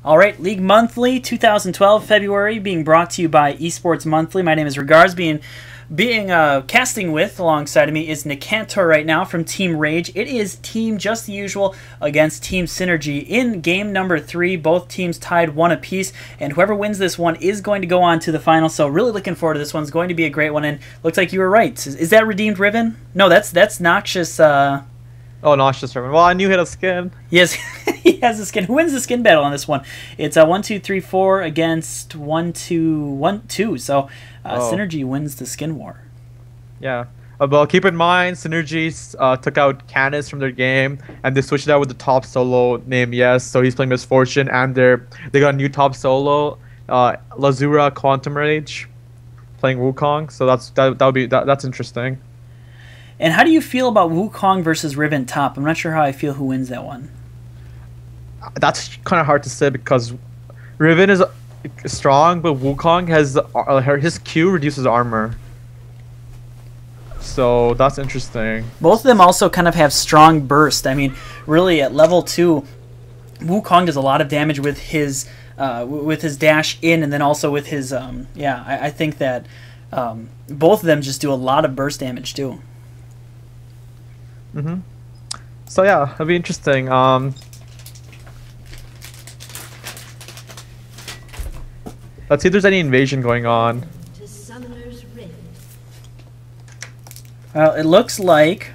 All right, League Monthly 2012 February being brought to you by Esports Monthly. My name is Regards. Casting with alongside of me is Nicantor right now from Team Rage. It is Team Just the Usual against Team SynRG in game number 3. Both teams tied 1 apiece, and whoever wins this one is going to go on to the final. So really looking forward to this one. It's going to be a great one, and looks like you were right. Is that Redeemed Riven? No, that's Noxious. Oh, Noxious Riven. Well, I knew he had a skin. Yes, he has a skin. Who wins the skin battle on this one? It's 1, 2, 3, 4 against 1, 2, 1, 2. So SynRG wins the skin war. Yeah. Well, keep in mind, SynRG took out Canis from their game, and they switched it out with the top solo named Yes. So he's playing Misfortune, and they got a new top solo, Lazura Quantum Rage, playing Wukong. So that's interesting. And how do you feel about Wukong versus Riven top? I'm not sure how I feel who wins that one. That's kind of hard to say because Riven is strong, but Wukong has his Q reduces armor. So that's interesting. Both of them also kind of have strong burst. I mean, really at level 2, Wukong does a lot of damage with his dash in, and then also with his I think that both of them just do a lot of burst damage too. So yeah, it'll be interesting. Let's see if there's any invasion going on. Well, it looks like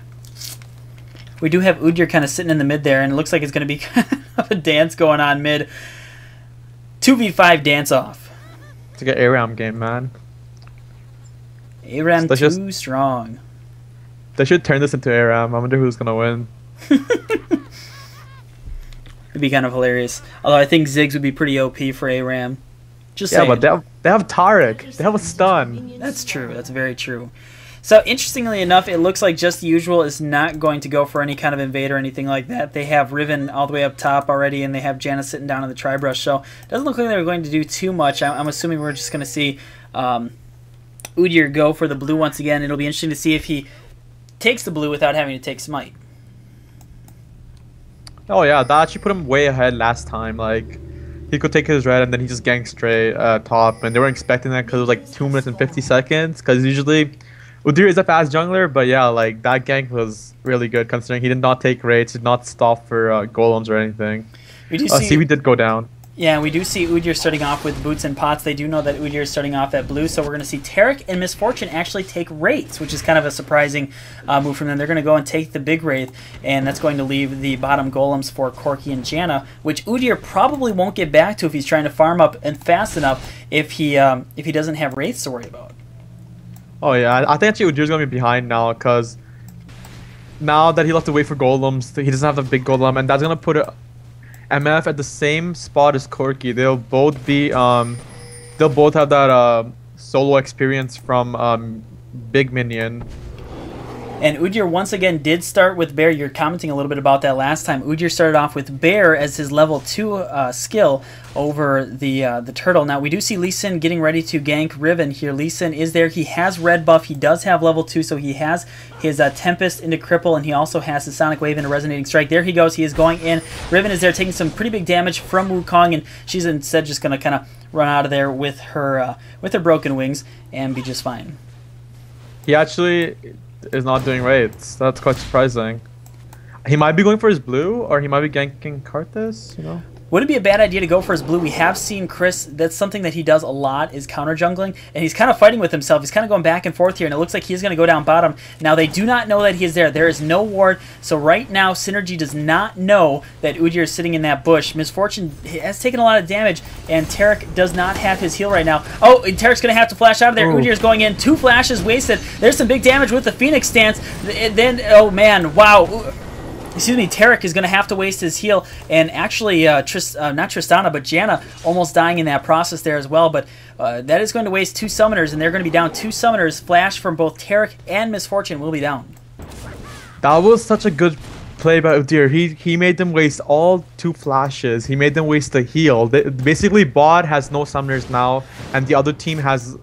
we do have Udyr kind of sitting in the mid there, and it looks like it's going to be kind of a dance going on mid. 2v5 dance off. It's like an ARAM game, man. ARAM too strong. They should turn this into ARAM. I wonder who's going to win. It'd be kind of hilarious. Although I think Ziggs would be pretty OP for ARAM. Just saying. But they have Taric. They have a stun. That's true. That's very true. So interestingly enough, it looks like Just the Usual is not going to go for any kind of invade or anything like that. They have Riven all the way up top already, and they have Janna sitting down in the Tribrush. So it doesn't look like they're going to do too much. I'm assuming we're just going to see Udyr go for the blue once again. It'll be interesting to see if he takes the blue without having to take Smite. Oh yeah, that actually put him way ahead last time. Like, he could take his red and then he just ganked straight top, and they weren't expecting that because it was like 2 minutes and 50 seconds. Because usually Udyr is a fast jungler, but yeah, like that gank was really good considering he did not take raids, did not stop for golems or anything. We do see we did go down. Yeah, we do see Udyr starting off with boots and pots. They do know that Udyr is starting off at blue, so we're going to see Taric and Misfortune actually take Wraiths, which is kind of a surprising move from them. They're going to go and take the big Wraith, and that's going to leave the bottom golems for Corki and Janna, which Udyr probably won't get back to if he's trying to farm up and fast enough if he doesn't have Wraiths to worry about. Oh yeah, I think actually Udyr's going to be behind now because now that he'll have to wait for golems, he doesn't have the big golem, and that's going to put MF at the same spot as Corki. They'll both have that solo experience from Big Minion. And Udyr once again did start with Bear. You're commenting a little bit about that last time. Udyr started off with Bear as his level 2 skill over the turtle. Now we do see Lee Sin getting ready to gank Riven here. Lee Sin is there. He has red buff. He does have level 2, so he has his Tempest into Cripple, and he also has his Sonic Wave into Resonating Strike. There he goes. He is going in. Riven is there taking some pretty big damage from Wukong, and she's instead just going to kind of run out of there with her broken wings and be just fine. He actually is not doing raids. That's quite surprising. He might be going for his blue, or he might be ganking Karthus, you know? Would it be a bad idea to go for his blue? We have seen Chris, that's something that he does a lot, is counter jungling, and he's kind of fighting with himself. He's kind of going back and forth here, and it looks like he's going to go down bottom. Now, they do not know that he is there. There is no ward, so right now, SynRG does not know that Udyr is sitting in that bush. Misfortune has taken a lot of damage, and Taric does not have his heal right now. Oh, and Taric's going to have to flash out of there. Udyr is going in. 2 flashes wasted. There's some big damage with the Phoenix stance. Then, oh man, wow. Excuse me, Taric is going to have to waste his heal, and actually, not Tristana, but Janna almost dying in that process there as well, but that is going to waste 2 summoners, and they're going to be down 2 summoners. Flash from both Taric and Misfortune will be down. That was such a good play by Udyr. He made them waste all 2 flashes. He made them waste the heal. Basically, bot has no summoners now, and the other team has,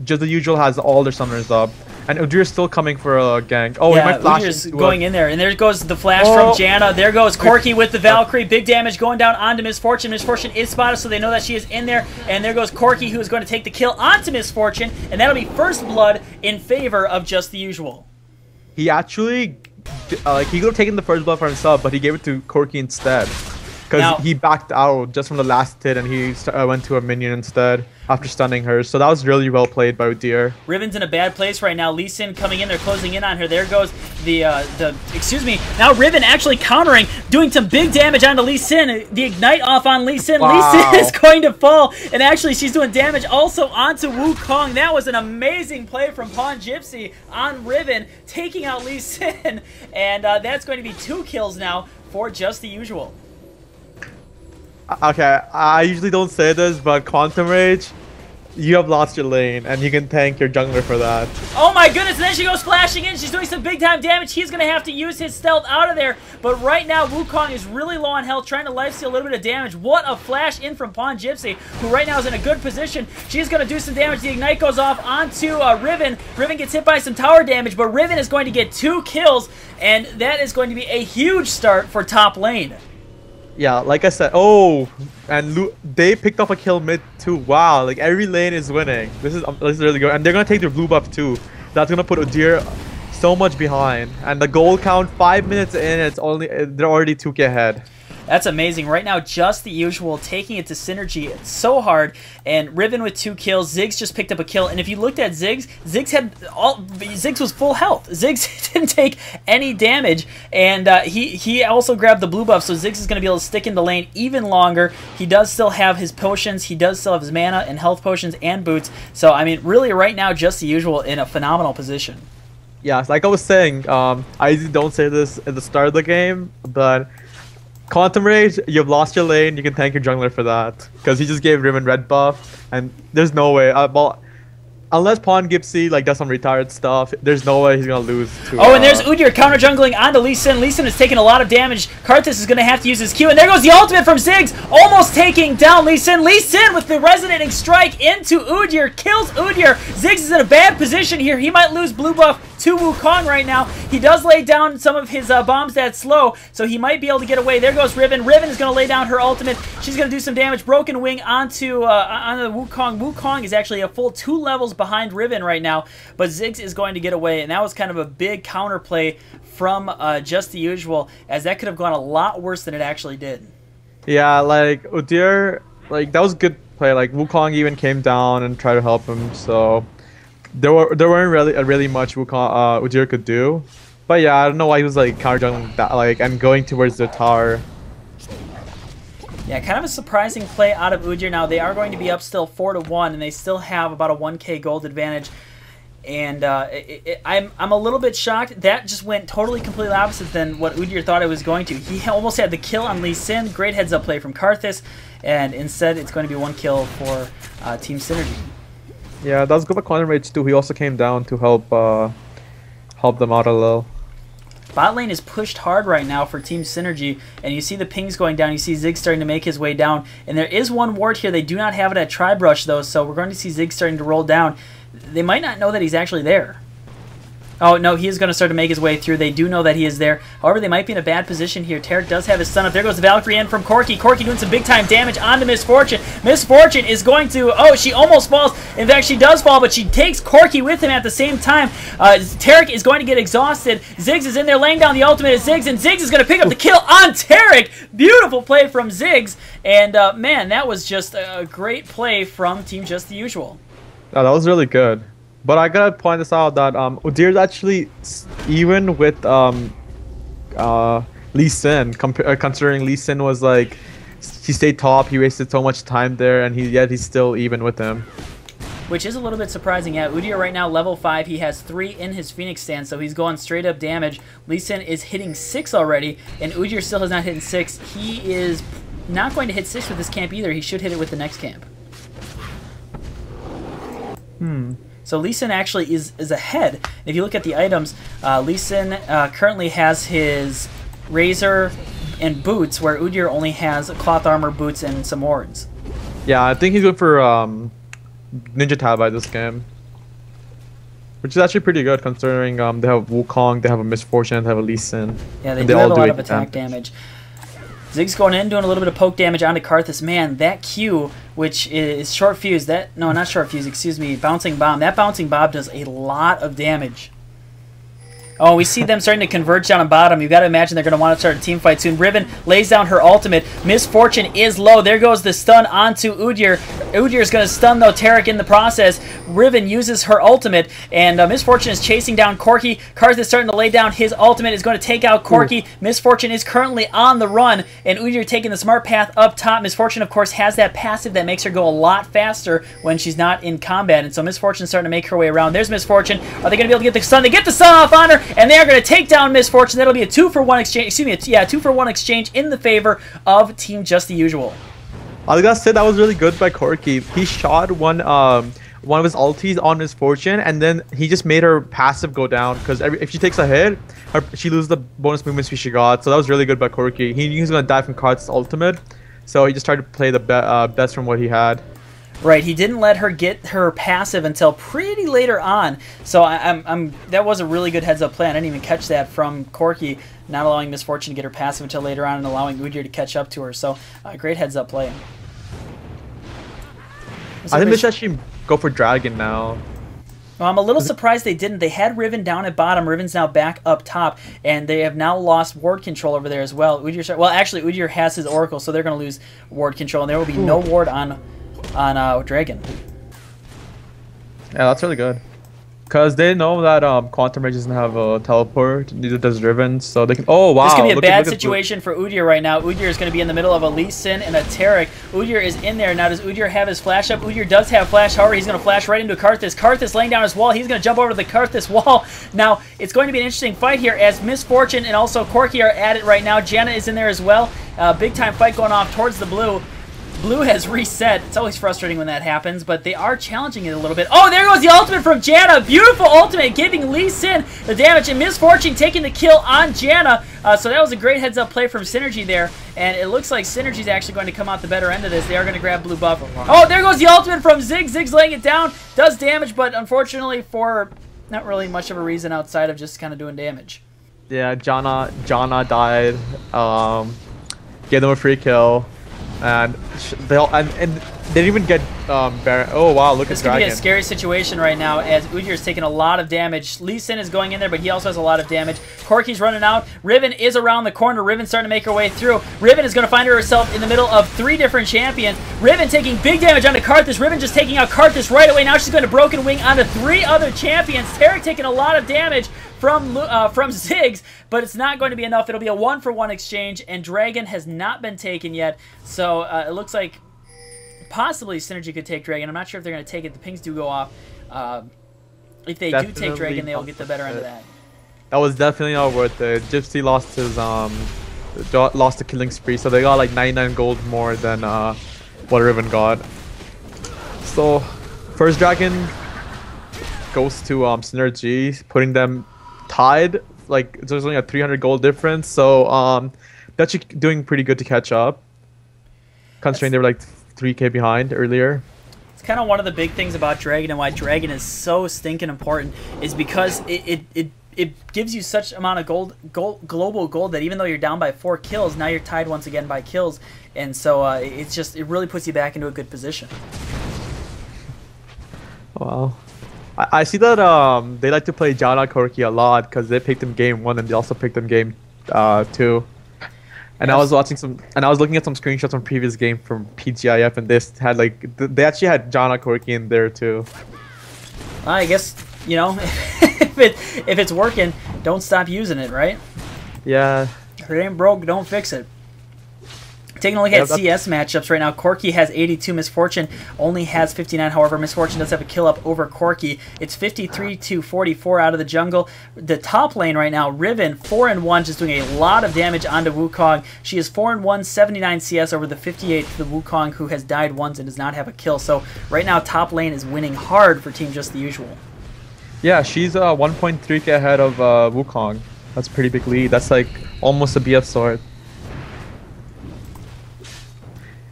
just the usual, has all their summoners up. And Udyr's still coming for a gank. Oh, yeah, he might flash Udyr's going in there. And there goes the flash from Janna. There goes Corki with the Valkyrie. Big damage going down onto Misfortune. Misfortune is spotted, so they know that she is in there. And there goes Corki, who is going to take the kill onto Misfortune. And that'll be first blood in favor of Just the Usual. He actually, like, he could have taken the first blood for himself, but he gave it to Corki instead. Because he backed out just from the last hit and he went to a minion instead after stunning her. So that was really well played by Udyr. Riven's in a bad place right now. Lee Sin coming in. They're closing in on her. There goes excuse me. Now Riven actually countering, doing some big damage onto Lee Sin. The ignite off on Lee Sin. Wow. Lee Sin is going to fall. And actually she's doing damage also onto Wukong. That was an amazing play from Pawn Gypsy on Riven, taking out Lee Sin. And that's going to be 2 kills now for Just the Usual. Okay, I usually don't say this, but Quantum Rage, you have lost your lane, and you can thank your jungler for that. Oh my goodness, and then she goes flashing in. She's doing some big time damage. He's going to have to use his stealth out of there. But right now, Wukong is really low on health, trying to lifesteal a little bit of damage. What a flash in from Pawn Gypsy, who right now is in a good position. She's going to do some damage. The ignite goes off onto Riven. Riven gets hit by some tower damage, but Riven is going to get 2 kills, and that is going to be a huge start for top lane. Yeah, like I said, oh, and they picked up a kill mid too. Wow, like every lane is winning. This is really good, and they're gonna take their blue buff too. That's gonna put Udyr so much behind, and the goal count 5 minutes in, they're already 2k ahead. That's amazing. Right now, Just the Usual taking it to SynRG. It's so hard. And Riven with 2 kills. Ziggs just picked up a kill. And if you looked at Ziggs, Ziggs was full health. Ziggs didn't take any damage. And he also grabbed the blue buff, so Ziggs is going to be able to stick in the lane even longer. He does still have his potions. He does still have his mana and health potions and boots. So, I mean, really right now, Just the Usual in a phenomenal position. Yeah, like I was saying, I usually don't say this at the start of the game, but Quantum Rage, you've lost your lane. You can thank your jungler for that, because he just gave Riven red buff, and there's no way. Well, unless Pawn Gypsy like does some retired stuff, there's no way he's gonna lose to. Oh, and there's Udyr counter jungling onto Lee Sin. Lee Sin is taking a lot of damage. Karthus is gonna have to use his Q, and there goes the ultimate from Ziggs, almost taking down Lee Sin. Lee Sin with the resonating strike into Udyr, kills Udyr. Ziggs is in a bad position here. He might lose blue buff to Wukong right now. He does lay down some of his bombs that slow, so he might be able to get away. There goes Riven. Riven is going to lay down her ultimate. She's going to do some damage. Broken Wing onto Wukong. Wukong is actually a full 2 levels behind Riven right now, but Ziggs is going to get away, and that was kind of a big counterplay from Just the Usual, as that could have gone a lot worse than it actually did. Yeah, like Udyr, like that was good play. Like Wukong even came down and tried to help him, so there weren't really much Udyr could do. But yeah, I don't know why he was like counter jungling that, like, and going towards the tower. Yeah, kind of a surprising play out of Udyr. Now they are going to be up still 4-1, and they still have about a 1k gold advantage. And I'm a little bit shocked. That just went completely opposite than what Udyr thought it was going to. He almost had the kill on Lee Sin. Great heads up play from Karthus, and instead it's going to be 1 kill for Team SynRG. Yeah, that was good for Quantum Rage too. He also came down to help them out a little. Bot lane is pushed hard right now for Team SynRG, and you see the pings going down. You see Ziggs starting to make his way down, and there is 1 ward here. They do not have it at Tri-Brush, though, so we're going to see Ziggs starting to roll down. They might not know that he's actually there. Oh, no, he is going to start to make his way through. They do know that he is there. However, they might be in a bad position here. Tarek does have his stun up. There goes the Valkyrie in from Corki. Corki doing some big-time damage onto Misfortune. Misfortune is going to... Oh, she almost falls. In fact, she does fall, but she takes Corki with him at the same time. Tarek is going to get exhausted. Ziggs is in there laying down the ultimate at Ziggs, and Ziggs is going to pick up the kill on Tarek. Beautiful play from Ziggs. And, man, that was just a great play from Team Just the Usual. Oh, that was really good. But I gotta point this out that Udyr's actually even with Lee Sin, considering Lee Sin was like, he stayed top, he wasted so much time there, and yet he's still even with him. Which is a little bit surprising. Yeah, Udyr right now level 5. He has 3 in his Phoenix stance, so he's going straight up damage. Lee Sin is hitting 6 already, and Udyr still has not hit 6. He is not going to hit 6 with this camp either. He should hit it with the next camp. So Lee Sin actually is ahead. If you look at the items, Lee Sin currently has his Razor and boots, where Udyr only has cloth armor, boots, and some wards. Yeah, I think he's good for Ninja Tab by this game. which is actually pretty good considering they have Wukong, they have a Misfortune, they have a Lee Sin. Yeah, they do have a lot of attack damage. Zig's going in, doing a little bit of poke damage onto Karthus. Man, that Q, which is short fuse, no, not short fuse, excuse me, bouncing bomb. That bouncing bomb does a lot of damage. Oh, we see them starting to converge down on bottom. You've got to imagine they're going to want to start a team fight soon. Riven lays down her ultimate. Misfortune is low. There goes the stun onto Udyr. Udyr is going to stun, though, Tarek in the process. Riven uses her ultimate, and Misfortune is chasing down Corki. Karth is starting to lay down his ultimate. Is going to take out Corki. Ooh. Misfortune is currently on the run, and Udyr taking the smart path up top. Misfortune, of course, has that passive that makes her go a lot faster when she's not in combat, and so Misfortune's starting to make her way around. There's Misfortune. Are they going to be able to get the stun? They get the stun off on her, and they are going to take down Misfortune. That'll be a 2-for-1 exchange. Excuse me, yeah, 2-for-1 exchange in the favor of Team Just the Usual. I gotta say that was really good by Corki. He shot one of his ultis on Misfortune, and then he just made her passive go down because if she takes a hit, she loses the bonus movement speed she got. So that was really good by Corki. He knew he was gonna die from Karth's ultimate, so he just tried to play the best from what he had. Right, he didn't let her get her passive until pretty later on. So that was a really good heads-up play. I didn't even catch that from Corki, not allowing Misfortune to get her passive until later on and allowing Udyr to catch up to her. So great heads-up play. I think they should actually go for Dragon now. Well, I'm a little surprised they didn't. They had Riven down at bottom. Riven's now back up top, and they have now lost ward control over there as well. Well, actually, Udyr has his Oracle, so they're going to lose ward control, and there will be no ward on Dragon. Yeah, that's really good. Because they know that Quantum Rage doesn't have a teleport, neither does Riven, so they can... Oh, wow. This could be a bad situation for Udyr right now. Udyr is going to be in the middle of a Lee Sin and a Tarek. Udyr is in there. Now, does Udyr have his flash up? Udyr does have flash. However, he's going to flash right into Karthus. Karthus laying down his wall. He's going to jump over to the Karthus wall. Now, it's going to be an interesting fight here as Misfortune and also Corki are at it right now. Janna is in there as well. Big-time fight going off towards the blue. Blue has reset. It's always frustrating when that happens, but they are challenging it a little bit. Oh, there goes the ultimate from Janna. Beautiful ultimate, giving Lee Sin the damage, and Misfortune taking the kill on Janna. So that was a great heads-up play from SynRG there, and it looks like SynRG's actually going to come out the better end of this. They are going to grab blue buff. Oh, there goes the ultimate from Zig. Zig's laying it down. Does damage, but unfortunately for not really much of a reason outside of just kind of doing damage. Yeah, Janna died. Gave them a free kill. And they didn't even get Baron. Oh wow, look at Dragon. This could be a scary situation right now as Udyr is taking a lot of damage. Lee Sin is going in there, but he also has a lot of damage. Corki's running out. Riven is around the corner. Riven's starting to make her way through. Riven is going to find herself in the middle of 3 different champions. Riven taking big damage onto Karthus. Riven just taking out Karthus right away. Now she's going to Broken Wing onto 3 other champions. Tarek taking a lot of damage from Ziggs, but it's not going to be enough. It'll be a 1-for-1 exchange, and Dragon has not been taken yet. So it looks like possibly SynRG could take Dragon. I'm not sure if they're going to take it. The pings do go off. If they do take Dragon, they'll get the better end of that. That was definitely not worth it. Gypsy lost his lost the killing spree, so they got like 99 gold more than what Riven got. So first Dragon goes to SynRG, putting them tied. Like there's only a 300 gold difference, so they're actually doing pretty good to catch up, considering they were like 3k behind earlier. It's kind of one of the big things about Dragon and why Dragon is so stinking important is because it gives you such amount of global gold that even though you're down by 4 kills, now you're tied once again by kills, and so it really puts you back into a good position. Wow. I see that they like to play Janna Corki a lot because they picked them game 1 and they also picked them game 2. And yes. I was looking at some screenshots from previous game from PGIF, and this had like they actually had Janna Corki in there too. I guess, you know, if it's working, don't stop using it, right? Yeah. If it ain't broke, don't fix it. Taking a look at CS matchups right now, Corki has 82, Misfortune only has 59. However, Misfortune does have a kill up over Corki. It's 53-44 out of the jungle. The top lane right now, Riven, 4-1, just doing a lot of damage onto Wukong. She is 4-1, 79 CS over the 58 to the Wukong, who has died once and does not have a kill. So right now, top lane is winning hard for Team Just the Usual. Yeah, she's 1.3k ahead of Wukong. That's a pretty big lead. That's like almost a BF sword.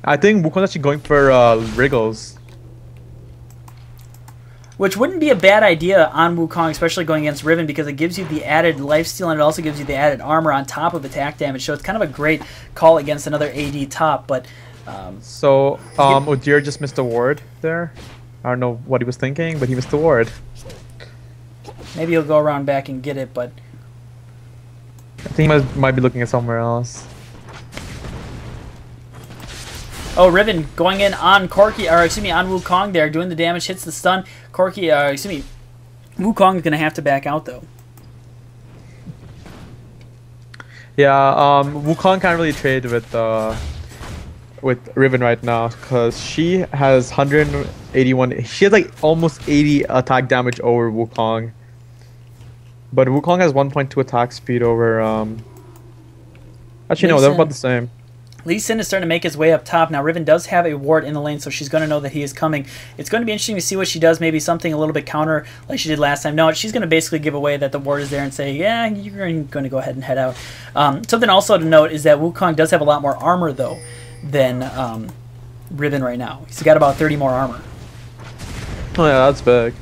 I think Wukong's actually going for Wriggles. which wouldn't be a bad idea on Wukong, especially going against Riven, because it gives you the added lifesteal and it also gives you the added armor on top of attack damage. So it's kind of a great call against another AD top. But Udyr just missed a ward there. I don't know what he was thinking, but he missed the ward. Maybe he'll go around back and get it, but I think he might be looking at somewhere else. oh, Riven going in on Corki, or excuse me, on Wukong there, doing the damage, hits the stun. Corki, excuse me, Wukong is going to have to back out though. Yeah, Wukong can't really trade with Riven right now because she has 181. She has like almost 80 attack damage over Wukong. But Wukong has 1.2 attack speed over. Actually, no, they're about the same. Lee Sin is starting to make his way up top. Now, Riven does have a ward in the lane, so she's going to know that he is coming. It's going to be interesting to see what she does. Maybe something a little bit counter like she did last time. No, she's going to basically give away that the ward is there and say, yeah, you're going to go ahead and head out. Something also to note is that Wukong does have a lot more armor, though, than Riven right now. He's got about 30 more armor. Oh, yeah, that's big.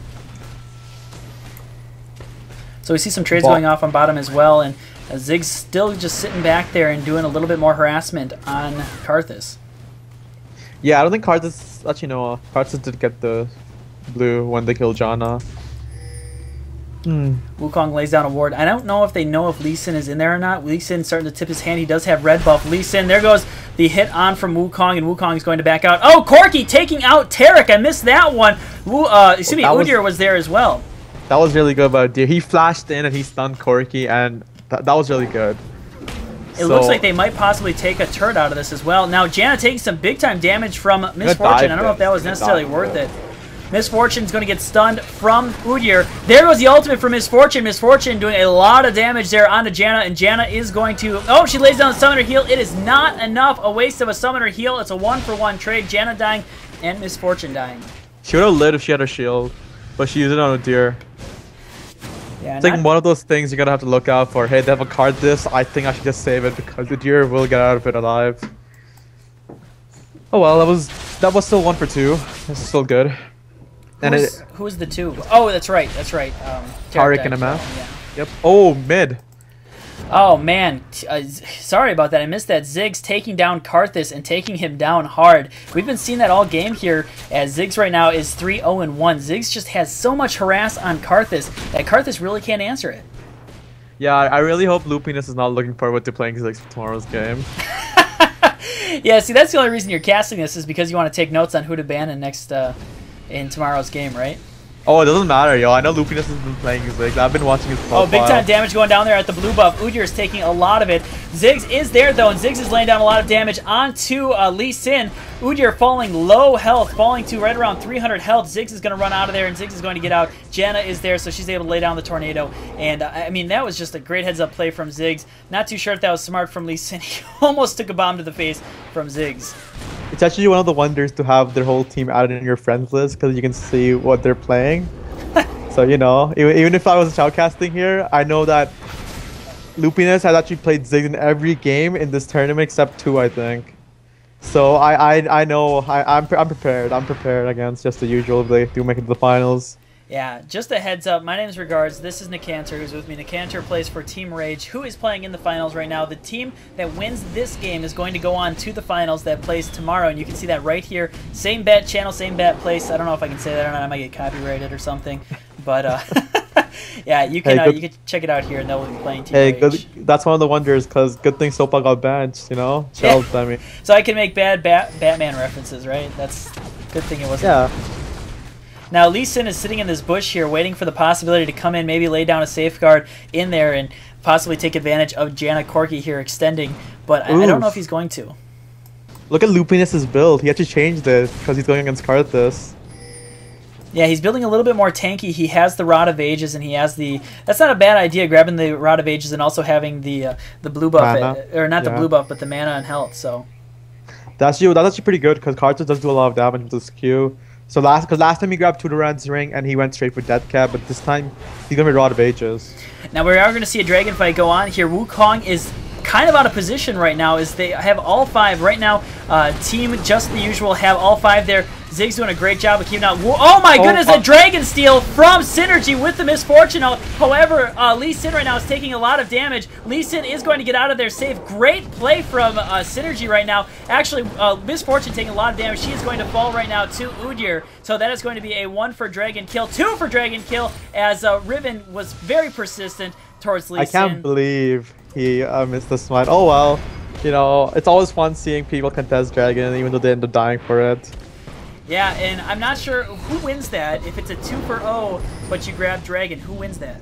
So we see some trades going off on bottom as well, and Ziggs still just sitting back there and doing a little bit more harassment on Karthus. Yeah, I don't think Karthus... Actually, no. Karthus did get the blue when they killed Janna. Wukong lays down a ward. I don't know if they know if Lee Sin is in there or not. Lee Sin starting to tip his hand. He does have red buff. Lee Sin, there goes the hit on from Wukong, and Wukong is going to back out. Oh, Corki taking out Tarek. I missed that one. Excuse me, Udyr was there as well. That was really good about Udyr. He flashed in and he stunned Corki, and that was really good. It looks like they might possibly take a turret out of this as well. Now, Janna taking some big-time damage from Miss Fortune. I don't know if that was necessarily worth it. Miss Fortune's going to get stunned from Udyr. There goes the ultimate for Miss Fortune. Miss Fortune doing a lot of damage there onto Janna, and Janna is going to... Oh, she lays down the summoner heal. It is not enough. A waste of a summoner heal. It's a one-for-one trade. Janna dying and Miss Fortune dying. She would have lived if she had a shield, but she used it on Udyr. Yeah, it's like one of those things you're going to have to look out for. Hey, they have a card this. I think I should just save it because Udyr will get out of it alive. Oh well, that was still 1 for 2. That's still good. Who's the two? Oh, that's right. That's right. Tarek and MF. Yeah. Yep. Oh, mid. Oh, man. Sorry about that. I missed that. Ziggs taking down Karthus and taking him down hard. We've been seeing that all game here as Ziggs right now is 3-0-1. Ziggs just has so much harass on Karthus that Karthus really can't answer it. Yeah, I really hope Lupinus is not looking forward to playing Ziggs for tomorrow's game. Yeah, see, that's the only reason you're casting this is because you want to take notes on who to ban in tomorrow's game, right? Oh, it doesn't matter, yo. I know Lupinus has been playing Ziggs. I've been watching his profile. Oh, big time damage going down there at the blue buff. Udyr is taking a lot of it. Ziggs is there, though, and Ziggs is laying down a lot of damage onto Lee Sin. Udyr falling low health, falling to right around 300 health. Ziggs is going to run out of there, and Ziggs is going to get out. Janna is there, so she's able to lay down the tornado. And, I mean, that was just a great heads-up play from Ziggs. Not too sure if that was smart from Lee Sin. He almost took a bomb to the face from Ziggs. It's actually one of the wonders to have their whole team added in your friends list because you can see what they're playing. So, you know, even if I was shoutcasting here, I know that Lupinus has actually played Ziggs in every game in this tournament except 2, I think. So I know I'm prepared. I'm prepared against just the usual if they do make it to the finals. Yeah, just a heads up. My name is Regards. This is Nicantor who's with me. Nicantor plays for Team Rage, who is playing in the finals right now. The team that wins this game is going to go on to the finals that plays tomorrow, and you can see that right here. Same bet channel, same bet place. I don't know if I can say that or not. I might get copyrighted or something. But yeah, you can you can check it out here, and they'll be playing Team Rage. Good, that's one of the wonders, because good thing Sopa got banned, you know? Shelved, yeah. I mean. So I can make bad Batman references, right? That's good thing it wasn't. Yeah. Now, Lee Sin is sitting in this bush here waiting for the possibility to come in, maybe lay down a safeguard in there and possibly take advantage of Janna Corki here extending, but I don't know if he's going to. Look at Lupinus' build. He actually changed it because he's going against Karthus. Yeah, he's building a little bit more tanky. He has the Rod of Ages, and he has the... That's not a bad idea, grabbing the Rod of Ages and also having the blue buff, or not the blue buff, but the mana and health, so... That's actually pretty good because Karthus does do a lot of damage with this Q. So last time he grabbed Tudoran's ring and he went straight for Death Cap, but this time he's gonna be Rod of Ages. Now we are gonna see a dragon fight go on here. Wukong is kind of out of position right now as they have all 5 right now. Team Just the Usual have all 5 there. Zig's doing a great job of keeping out. Oh my goodness, a Dragon Steal from SynRG with the misfortune. However, Lee Sin right now is taking a lot of damage. Lee Sin is going to get out of there safe. Great play from SynRG right now. Actually, Misfortune taking a lot of damage. She is going to fall right now to Udyr. So that is going to be a 1 for Dragon Kill, 2 for Dragon Kill, as Riven was very persistent towards Lee Sin. I can't believe he missed the smite. Oh well. You know, it's always fun seeing people contest Dragon, even though they end up dying for it. Yeah, and I'm not sure who wins that. If it's a 2 for 0, but you grab Dragon, who wins that?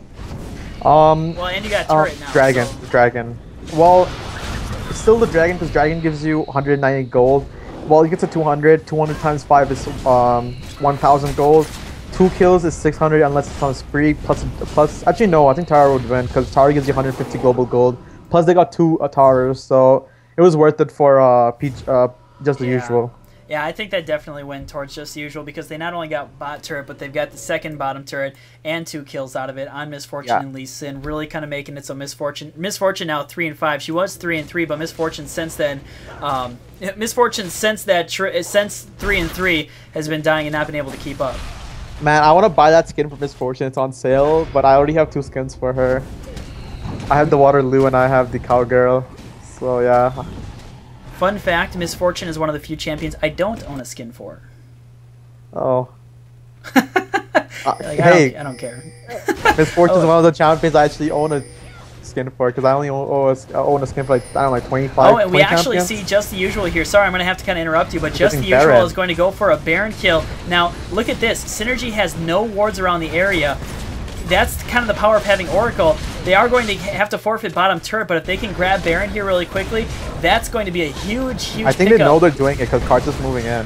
Well, and you got turret now. Dragon, so. Dragon. Well, it's still the Dragon, because Dragon gives you 190 gold. Well, you get to 200. 200 times 5 is 1,000 gold. 2 kills is 600 unless it's on spree. Plus, actually no, I think Tara would win because Tara gives you 150 global gold. Plus they got 2 Towers, so it was worth it for Just the Usual. Yeah, I think that definitely went towards Just the Usual because they not only got bot turret, but they've got the second bottom turret and 2 kills out of it on Misfortune and Lee Sin, really kind of making it so Misfortune now 3 and 5. She was 3 and 3, but Misfortune since then, since 3 and 3 has been dying and not been able to keep up. Man, I want to buy that skin for Misfortune. It's on sale, but I already have 2 skins for her. I have the Waterloo and I have the Cowgirl. So yeah. Fun fact, Misfortune is one of the few champions I don't own a skin for. Oh. Like, hey, I don't care. Misfortune is one of the champions I actually own a skin for, because I only own a skin for like, I don't know, like 25. Oh, and we actually see Just the Usual here. Sorry, I'm going to have to kind of interrupt you, but Just the Usual Baron is going to go for a Baron kill. Now, look at this. SynRG has no wards around the area. That's kind of the power of having Oracle. They are going to have to forfeit bottom turret, but if they can grab Baron here really quickly, that's going to be a huge I think pickup. they know they're doing it because Karthus is moving in.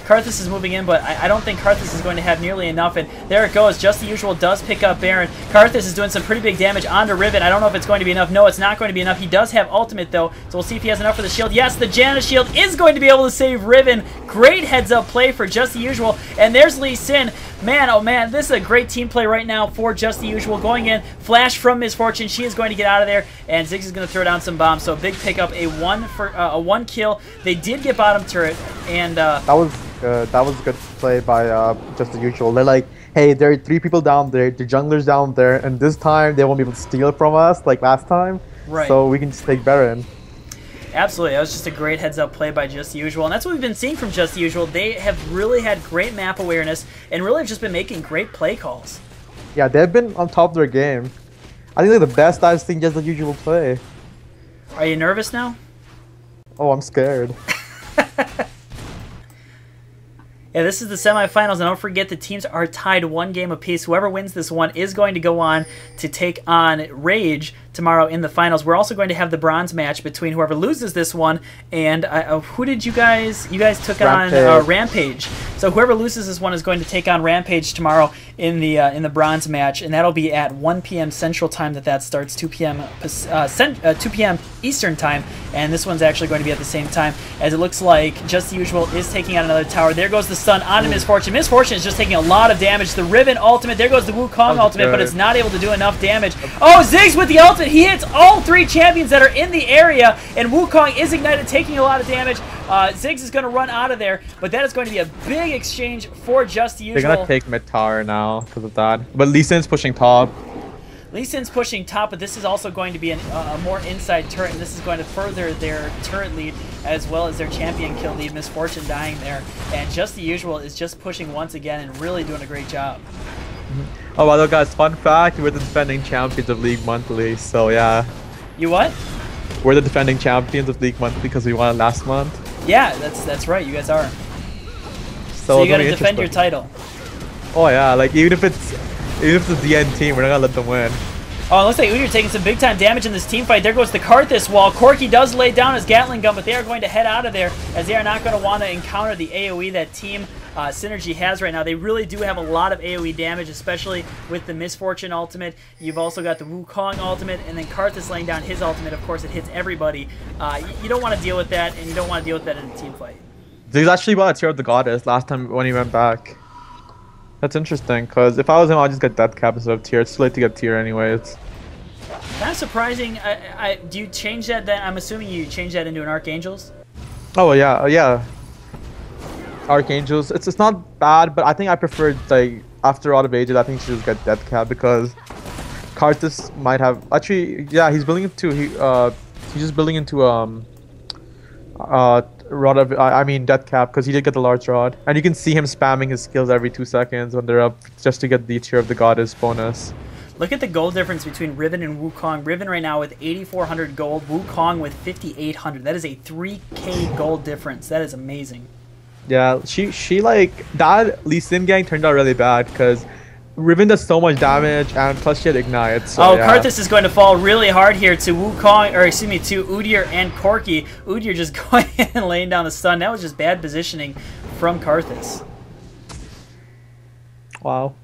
Karthus is moving in, but I don't think Karthus is going to have nearly enough, and there it goes. Just the Usual does pick up Baron. Karthus is doing some pretty big damage onto Riven. I don't know if it's going to be enough. No, it's not going to be enough. He does have ultimate, though, so we'll see if he has enough for the shield. Yes, the Janus shield is going to be able to save Riven. Great heads-up play for Just the Usual, and there's Lee Sin. Man, oh man, this is a great team play right now for Just the Usual. Going in, flash from Misfortune. She is going to get out of there, and Ziggs is going to throw down some bombs. So big pickup, a 1 kill. They did get bottom turret, and that was a good play by Just the Usual. They're like, hey, there are 3 people down there, the junglers down there, and this time they won't be able to steal from us like last time. Right. So we can just take Baron. Absolutely, that was just a great heads-up play by Just the Usual, and that's what we've been seeing from Just the Usual. They have really had great map awareness, and really have just been making great play calls. Yeah, they've been on top of their game. I think they're the best I've seen Just the Usual play. Are you nervous now? Oh, I'm scared. Yeah, this is the semifinals, and don't forget the teams are tied 1 game apiece. Whoever wins this one is going to go on to take on Rage tomorrow in the finals. We're also going to have the bronze match between whoever loses this one and who did you guys took Rampage. on Rampage. So whoever loses this one is going to take on Rampage tomorrow in the bronze match, and that'll be at 1 p.m. Central Time. That starts 2 p.m. 2 p.m. Eastern Time, and this one's actually going to be at the same time, as it looks like Just the Usual is taking out another tower. There goes the stun onto Misfortune. Misfortune is just taking a lot of damage. The Riven ultimate. There goes the Wukong ultimate, but it's not able to do enough damage. Oh, Ziggs with the ultimate. He hits all 3 champions that are in the area, and Wukong is ignited, taking a lot of damage. Ziggs is going to run out of there, but that is going to be a big exchange for Just the Usual. They're going to take mid tower now because of that. But Lee Sin's pushing top. Lee Sin's pushing top, but this is also going to be a more inside turret, and this is going to further their turret lead as well as their champion kill lead. Misfortune dying there, and Just the Usual is just pushing once again and really doing a great job. Oh, by the way, guys, fun fact, we're the defending champions of League Monthly, so yeah. You what? We're the defending champions of League Monthly because we won it last month. Yeah, that's right, you guys are. So you gotta defend your title. Oh yeah, like even if it's the DN team, we're not gonna let them win. Oh, it looks like Udyr taking some big time damage in this team fight. There goes the Karthus wall. Corki does lay down his Gatling gun, but they are going to head out of there as they are not going to want to encounter the AoE that team SynRG has right now. They really do have a lot of AoE damage, especially with the Misfortune ultimate. You've also got the Wukong ultimate, and then Karthus laying down his ultimate. Of course, it hits everybody. You don't want to deal with that, and you don't want to deal with that in a team fight. He's actually about to tear up the Goddess last time when he went back. That's interesting, because if I was him, I'd just get death cap instead of tier. It's too late to get tier anyways. Kind of surprising. Do you change that then? I'm assuming you change that into an Archangels? Oh yeah, yeah. Archangels. It's not bad, but I think I prefer like after all of ages. I think she just get Death Cap because Karthus might have actually. Yeah, he's building into he's just building into rod of I mean Death Cap because he did get the large rod, and you can see him spamming his skills every 2 seconds when they're up just to get the Tear of the Goddess bonus. Look at the gold difference between Riven and Wukong. Riven right now with 8,400 gold, Wukong with 5,800. That is a 3K gold difference. That is amazing. Yeah, she like that Lee Sin gang turned out really bad because Riven does so much damage and plus she had Ignite. So, oh, yeah. Karthus is going to fall really hard here to Wukong, or excuse me, to Udyr and Corki. Udyr just going and laying down the stun. That was just bad positioning from Karthus. Wow.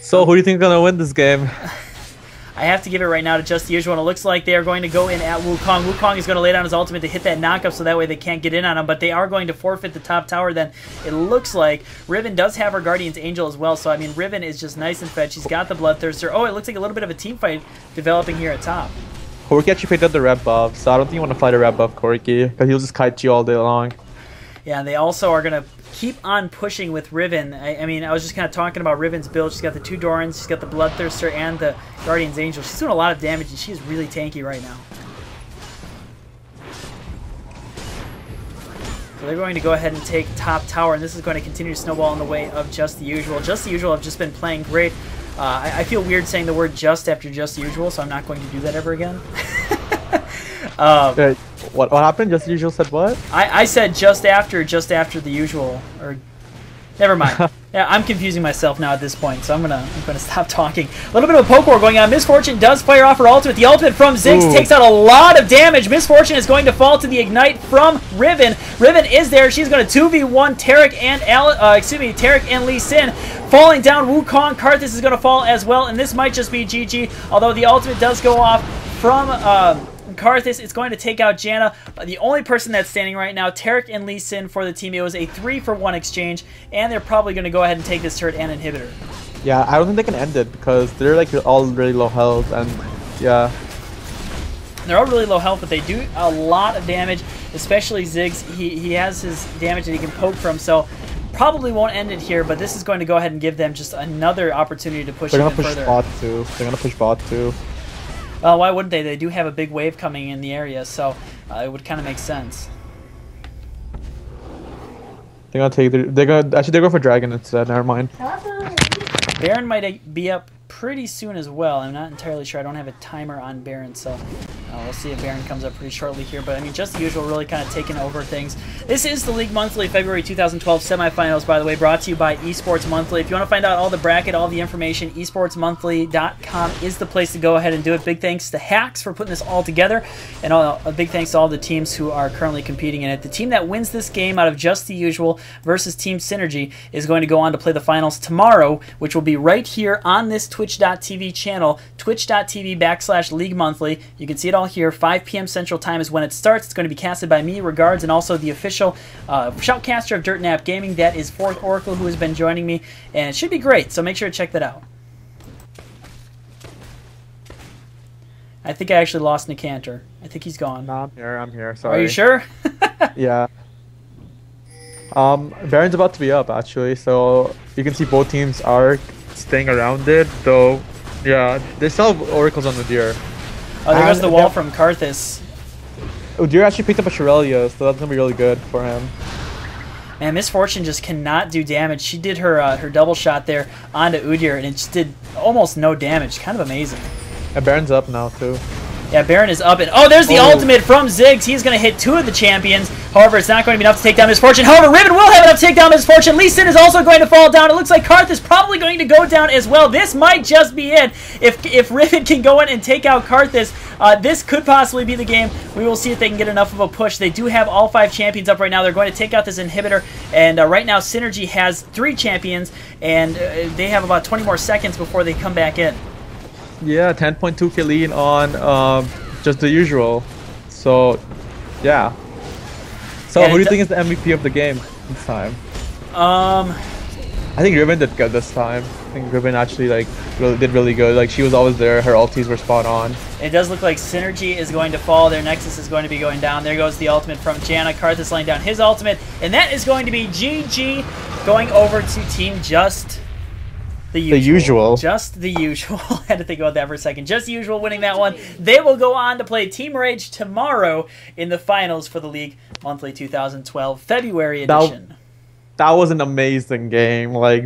So who do you think is gonna win this game? I have to give it right now to Just the Usual, and it looks like they are going to go in at Wukong. Wukong is going to lay down his ultimate to hit that knockup so that way they can't get in on him, but they are going to forfeit the top tower then. It looks like Riven does have her Guardian's Angel as well, so I mean Riven is just nice and fed. She's got the Bloodthirster. Oh, it looks like a little bit of a team fight developing here at top. Corki actually picked up the red buff, so I don't think you want to fight a red buff Corki, because he'll just kite you all day long. Yeah, and they also are going to keep on pushing with Riven. I mean, I was just kind of talking about Riven's build. She's got the 2 Dorans, she's got the Bloodthirster, and the Guardian's Angel. She's doing a lot of damage, and she's really tanky right now. So they're going to go ahead and take top tower, and this is going to continue to snowball in the way of Just the Usual. Just the Usual have just been playing great. I feel weird saying the word just after Just the Usual, so I'm not going to do that ever again. What happened? Just the Usual said what? I said just after the usual, or never mind. Yeah, I'm confusing myself now at this point, so I'm gonna stop talking. A little bit of a poke war going on. Miss Fortune does fire off her ultimate. The ultimate from Ziggs takes out a lot of damage. Miss Fortune is going to fall to the ignite from Riven. Riven is there. She's going to 2v1 Taric and Lee Sin. Falling down, Wukong. Karthus is going to fall as well, and this might just be GG. Although the ultimate does go off from Karthus. It's going to take out Janna. The only person that's standing right now, Taric and Lee Sin for the team. It was a 3-for-1 exchange, and they're probably going to go ahead and take this turret and inhibitor. Yeah, I don't think they can end it because they're like all really low health, and yeah. They're all really low health, but they do a lot of damage, especially Ziggs. He has his damage that he can poke from, so probably won't end it here, but this is going to go ahead and give them just another opportunity to push even further. They're going to push bot too. They're going to push bot too. Well, why wouldn't they? They do have a big wave coming in the area, so it would kind of make sense. They're gonna go for Dragon instead. Never mind. Baron might be up pretty soon as well. I'm not entirely sure. I don't have a timer on Baron, so we'll see if Baron comes up pretty shortly here. But I mean, Just the Usual really kind of taking over things. This is the League Monthly February 2012 semifinals, by the way, brought to you by Esports Monthly. If you want to find out all the bracket, all the information, esportsmonthly.com is the place to go ahead and do it. Big thanks to Hacks for putting this all together, and a big thanks to all the teams who are currently competing in it. The team that wins this game out of Just the Usual versus Team SynRG is going to go on to play the finals tomorrow, which will be right here on this Twitch.tv channel, twitch.tv/LeagueMonthly. You can see it all here. 5 p.m. Central Time is when it starts. It's going to be casted by me, Regards, and also the official shoutcaster of Dirt Nap Gaming. That is Fourth Oracle, who has been joining me, and it should be great, so make sure to check that out. I think I actually lost Nicantor. I think he's gone. No, I'm here. Sorry. Are you sure? Yeah. Baron's about to be up, actually, so you can see both teams are staying around it, though. Yeah, they still have Oracles on the Udyr. Oh, there goes the wall from Karthus. Udyr actually picked up a Shirellia, so that's gonna be really good for him. Man, Miss Fortune just cannot do damage. She did her double shot there onto Udyr, and it just did almost no damage. Kind of amazing. And Baron's up now, too. Yeah, Baron is up, and oh, there's the ultimate from Ziggs. He's going to hit 2 of the champions. However, it's not going to be enough to take down Miss Fortune. However, Riven will have enough to take down Miss Fortune. Lee Sin is also going to fall down. It looks like Karth is probably going to go down as well. This might just be it. If Riven can go in and take out Karthus, this could possibly be the game. We will see if they can get enough of a push. They do have all 5 champions up right now. They're going to take out this inhibitor, and right now SynRG has 3 champions, and they have about 20 more seconds before they come back in. Yeah, 10.2k lead on Just the Usual. So, yeah. So, who do you think is the MVP of the game this time? I think Ribbon did good this time. I think Ribbon actually like did really good. Like she was always there. Her ultis were spot on. It does look like SynRG is going to fall. Their Nexus is going to be going down. There goes the ultimate from Janna. Karthus laying down his ultimate. And that is going to be GG going over to Team Just the Usual. Just the Usual. I had to think about that for a second. Just the Usual winning that one. They will go on to play Team Rage tomorrow in the finals for the League Monthly 2012 February edition. That was an amazing game. Like